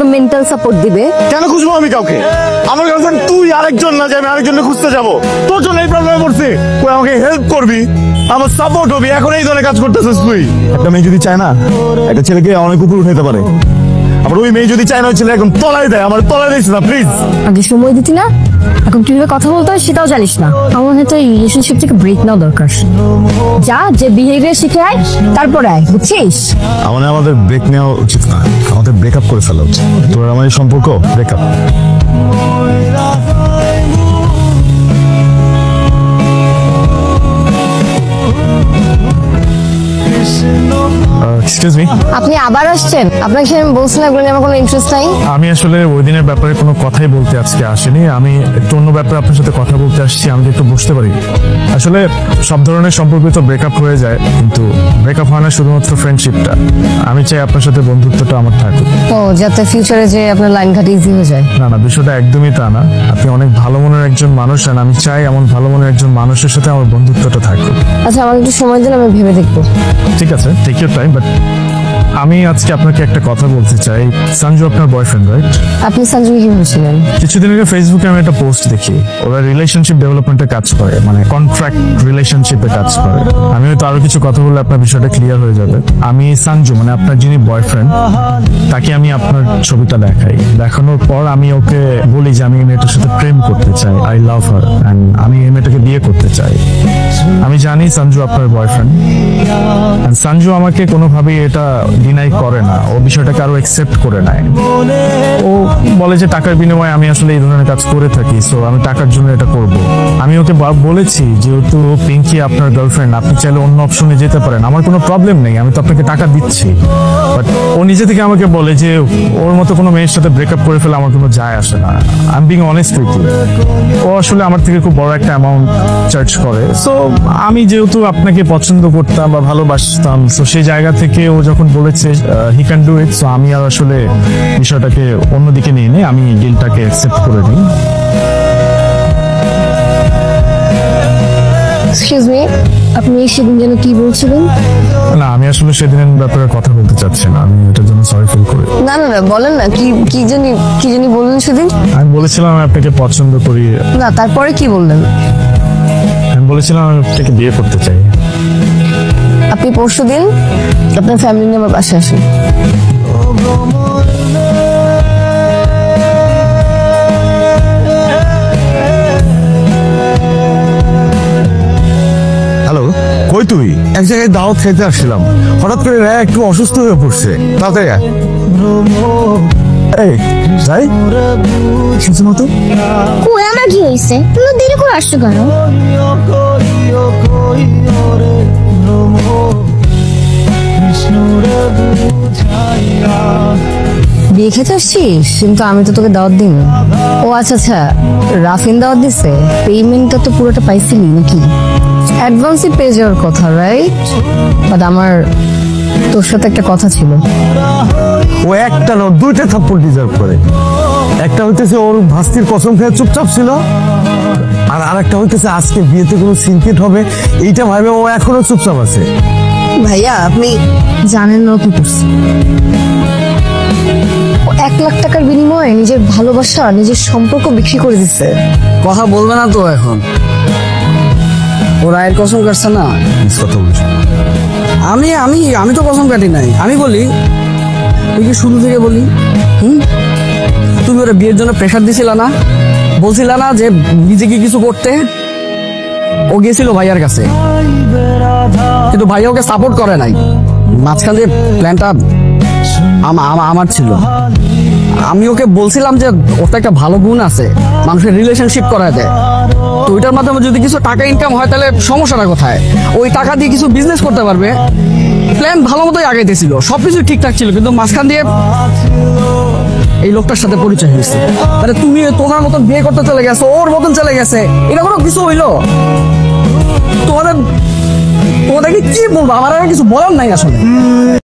আপনার mental support দিবে। কেন খুঁজবো আমি কাউকে? আমার গার্লফ্রেন্ড তুই, আরেকজন না যে আমি আরেকজনকে খুঁজতে যাবো। তোর জন্য এই প্রবলেমে পড়ছি, তুই আমাকে হেল্প করবি, আমার সাপোর্ট হবি, এখন এই ধরনের কাজ করতেছিস তুই। একটা মেয়ে যদি চায় না একটা ছেলেকে অনেক উপর উঠাইতে পারে, আবার ওই মেয়ে যদি চায় না ওই ছেলে একদম তলায় দেয়, আমার তলায় দিস না প্লিজ। আগে সময় দিতি না, এখন কিভাবে কথা বলতে হয় সেটাও জানিস না। আমার হয়তো এই রিলেশনশিপ থেকে ব্রেক নেওয়া দরকার। যা, যে বিহেভিয়ার শিখে আয়, তারপরে আয়, বুঝছিস? আমাদের ব্রেক নেওয়া উচিত না, আমাদের ব্রেকআপ করে ফেলা উচিত। তোর আমার এই সম্পর্ক ব্রেকআপ। এক্সকিউজ মি, আপনি আবার আসছেন? আপনাকে আমি বলছিলাম এগুলো নিয়ে আমার কোনো ইন্টারেস্ট নাই। আমি আসলে ওই দিনের ব্যাপারে কোনো কথাই বলতে আজকে আসিনি। আমি একটু অন্য ব্যাপারে আপনার সাথে কথা বলতে আসছি। আমি একটু বুঝতে পারি, আসলে সব ধরনের সম্পর্ক তো ব্রেকআপ হয়ে যায়, কিন্তু ব্রেকআপ হয় না শুধুমাত্র ফ্রেন্ডশিপটা। আমি চাই আপনার সাথে বন্ধুত্বটা আমার থাকুক। ও, যাতে ফিউচারে যে আপনার লাইন ঘাট ইজি হয়ে যায়। না না, বিষয়টা একদমই তা না। আপনি অনেক ভালো মনের একজন মানুষ, আর আমি চাই এমন ভালো মনের একজন মানুষের সাথে আমার বন্ধুত্বটা থাকুক। আচ্ছা, আমাকে একটু সময় দিন, আমি ভেবে দেখবো। ঠিক আছে, টেক ইউর টাইম। বাট আমি আজকে আপনাকে একটা কথা বলতে চাই। সঞ্জু আপনার বয়ফ্রেন্ড, রাইট? আপনি সঞ্জুকে কিভাবে ছিলেন? কিছুদিন আগে ফেসবুকে আমি একটা পোস্ট দেখি, ওরা রিলেশনশিপ ডেভেলপমেন্টে কাজ করে, মানে কন্ট্রাক্ট রিলেশনশিপে কাজ করে। আমি হয়তো আরো কিছু কথা বললে আপনার বিষয়টা ক্লিয়ার হয়ে যাবে। আমি সঞ্জু, মানে আপনার যিনি বয়ফ্রেন্ড, তাকে আমি আপনার ছবিটা দেখাই। দেখানোর পর আমি ওকে বলি যে আমি এই মেয়েটার সাথে প্রেম করতে চাই, আই লাভ হার, এন্ড আমি এই মেয়েটাকে বিয়ে করতে চাই। আমি জানি সঞ্জু আপনার বয়ফ্রেন্ড, এন্ড সঞ্জু আমাকে কোনোভাবেই এটা ডিনাই করে না, ও বিষয়টাকে আরো অ্যাকসেপ্ট করে নেয়। ও বলে যে টাকার বিনিময়ে আমি আসলে এই ধরনের কাজ করে থাকি, সো আমি টাকার জন্য এটা করব। আমি ওকে বলেছি যেহেতু পিঙ্কি আপনার গার্লফ্রেন্ড, আপনি চাইলে অন্য অপশনে যেতে পারেন, আমার কোনো প্রবলেম নেই, আমি তো আপনাকে টাকা দিচ্ছি। বাট ও নিজে থেকে আমাকে বলে যে ওর মতো কোনো মেয়ের সাথে ব্রেকআপ করে ফেলে আমার কোনো যায় আসে না। I am being honest with you. ও আসলে আমার থেকে খুব বড় একটা অ্যামাউন্ট চার্জ করে। সো আমি যেহেতু আপনাকে পছন্দ করতাম বা ভালোবাসতাম, সো সেই জায়গা থেকে ও যখন বলেছে he can do it, so আমি আর আসলে বিষয়টাকে অন্যদিকে নিয়ে নিই, আমি ডিলটাকে অ্যাকসেপ্ট করে নিই। এক্সকিউজ মি, আপনি সেদিন যেন কি বলছিলেন? না, আমি আসলে সেদিনের ব্যাপারে কথা বলতে চাচ্ছি না, আমি এটার জন্য সরি ফিল করি। না না না, বলেন না, কি জানি বললেন সেদিন? আমি বলেছিলাম আমি আপনাকে পছন্দ করি। না, তারপরে কি বললেন? আমি বলেছিলাম আমি আপনাকে বিয়ে করতে চাই। আপনি পরশুদিন আপনার ফ্যামিলি নিয়ে আমার বাসায় আসেন। হ্যালো, কই তুই? এক জায়গায় দাওয়াত খেতে আসছিলাম, হঠাৎ করে রায় একটু অসুস্থ হয়ে পড়ছে, তাড়াতাড়ি আয়। এই যাই শুনছি মতো। কই আমার কি হয়েছে? তুমি দেরি করে আসছো কেন? বিয়ে খেতে আসছিস? কিন্তু আমি তো তোকে দাওয়াত দিই না। ও আচ্ছা আচ্ছা, রাফিন দাওয়াত দিছে। পেমেন্টটা তো পুরোটা পাইছিলি নাকি? অ্যাডভান্সই পেয়ে যাওয়ার কথা, রাইট? বাট আমার তোর সাথে একটা কথা ছিল। ও একটা না, দুইটা থাপ্পড় ডিজার্ভ করে। একটা হইতেছে ওর ভাস্তির কসম খেয়ে চুপচাপ ছিল, আর আরেকটা হইতেছে আজকে বিয়েতে কোনো সিনকেট হবে এইটা ভাবে ও এখনো চুপচাপ আছে। ভাইয়া, আপনি জানেন না ও কি করছে? ও 1 লাখ টাকার বিনিময়ে নিজের ভালোবাসা, নিজের সম্পর্ক বিক্রি করে দিচ্ছে। কথা বলবে না তো এখন? ও রায়ের কসম কাটছে না। কথা বলছি আমি আমি আমি তো কসম কাটি নাই। আমি বলি তুই কি শুরু থেকে বলি তুমি ওরা বিয়ের জন্য প্রেশার দিছিলা না? বলছিলা না যে নিজেকে কিছু করতে? ও গেছিল ভাইয়ার কাছে, কিন্তু ভাইয়া ওকে সাপোর্ট করে নাই। মাঝখান দিয়ে প্ল্যানটা আমার ছিল। আমি ওকে বলছিলাম যে ওর তো একটা ভালো গুণ আছে, মানুষের রিলেশনশিপ করায় দেয়। তো ওইটার মাধ্যমে যদি কিছু টাকা ইনকাম হয় তাহলে সমস্যাটা কোথায়? ওই টাকা দিয়ে কিছু বিজনেস করতে পারবে। প্ল্যান ভালো মতোই আগাইতেছিল, সবকিছু ঠিকঠাক ছিল, কিন্তু মাঝখান দিয়ে এই লোকটার সাথে পরিচয় হয়েছে। মানে তুমি তোমার মতন বিয়ে করতে চলে গেছো, ওর মতন চলে গেছে, এটা কোনো কিছু হইলো? তোমাদেরকে কি বলবো, আমার আর কিছু বলার নাই আসলে।